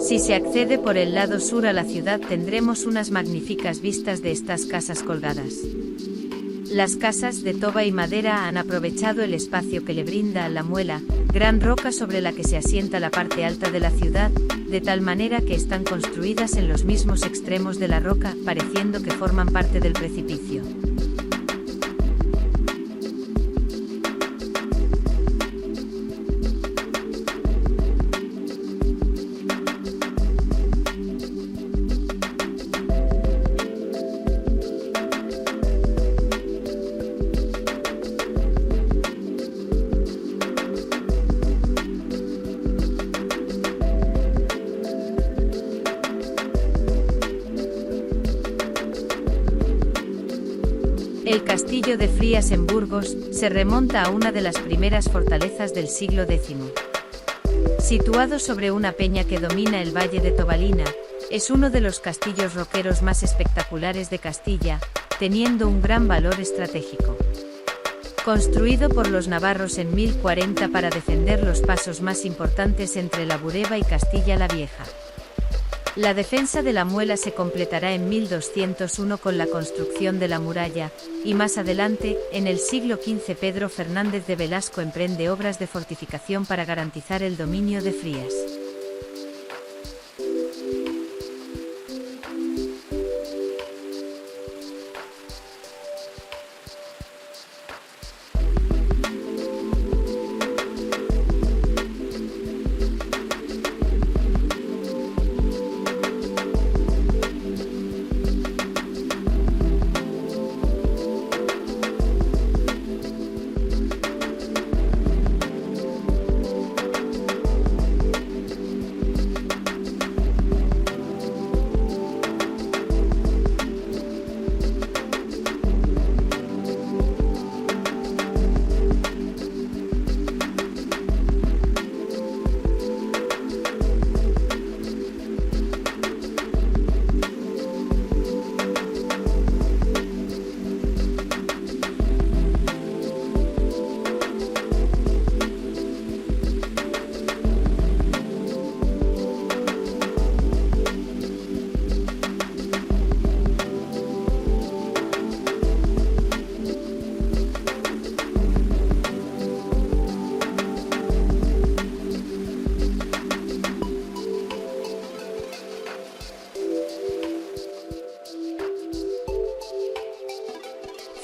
Si se accede por el lado sur a la ciudad tendremos unas magníficas vistas de estas casas colgadas. Las casas de toba y madera han aprovechado el espacio que le brinda a la muela, gran roca sobre la que se asienta la parte alta de la ciudad, de tal manera que están construidas en los mismos extremos de la roca, pareciendo que forman parte del precipicio. El castillo de Frías en Burgos se remonta a una de las primeras fortalezas del siglo X. Situado sobre una peña que domina el valle de Tobalina, es uno de los castillos roqueros más espectaculares de Castilla, teniendo un gran valor estratégico. Construido por los navarros en 1040 para defender los pasos más importantes entre la Bureba y Castilla la Vieja. La defensa de la muela se completará en 1201 con la construcción de la muralla, y más adelante, en el siglo XV Pedro Fernández de Velasco emprende obras de fortificación para garantizar el dominio de Frías.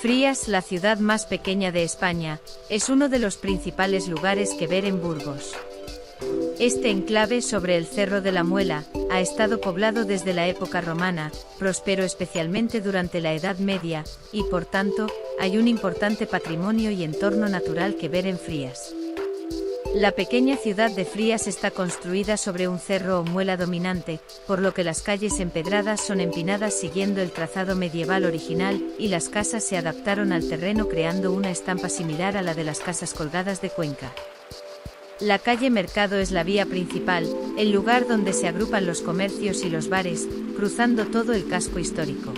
Frías, la ciudad más pequeña de España, es uno de los principales lugares que ver en Burgos. Este enclave sobre el Cerro de la Muela ha estado poblado desde la época romana, prosperó especialmente durante la Edad Media, y por tanto, hay un importante patrimonio y entorno natural que ver en Frías. La pequeña ciudad de Frías está construida sobre un cerro o muela dominante, por lo que las calles empedradas son empinadas siguiendo el trazado medieval original, y las casas se adaptaron al terreno creando una estampa similar a la de las casas colgadas de Cuenca. La calle Mercado es la vía principal, el lugar donde se agrupan los comercios y los bares, cruzando todo el casco histórico.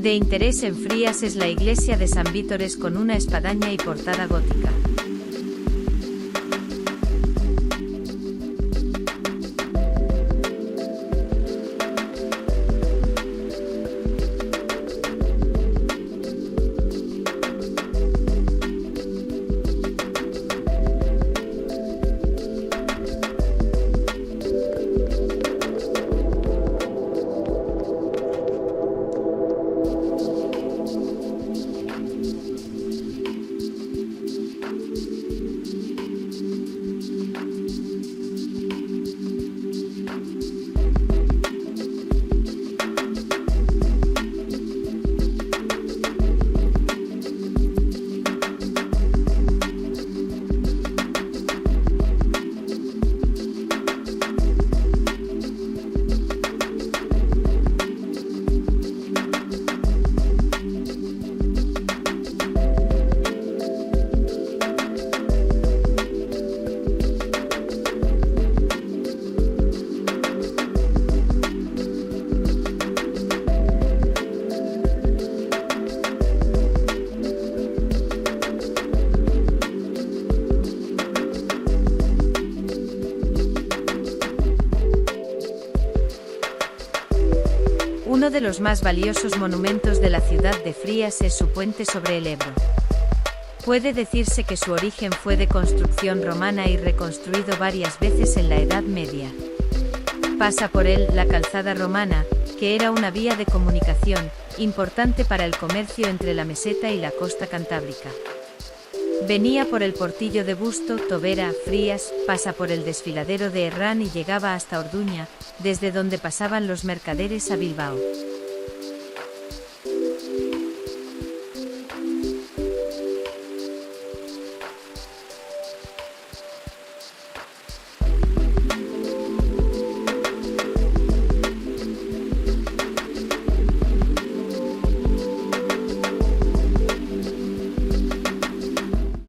De interés en Frías es la iglesia de San Vítores con una espadaña y portada gótica. Uno de los más valiosos monumentos de la ciudad de Frías es su puente sobre el Ebro. Puede decirse que su origen fue de construcción romana y reconstruido varias veces en la Edad Media. Pasa por él la calzada romana, que era una vía de comunicación, importante para el comercio entre la meseta y la costa cantábrica. Venía por el Portillo de Busto, Tobera, Frías, pasa por el desfiladero de Herrán y llegaba hasta Orduña, desde donde pasaban los mercaderes a Bilbao.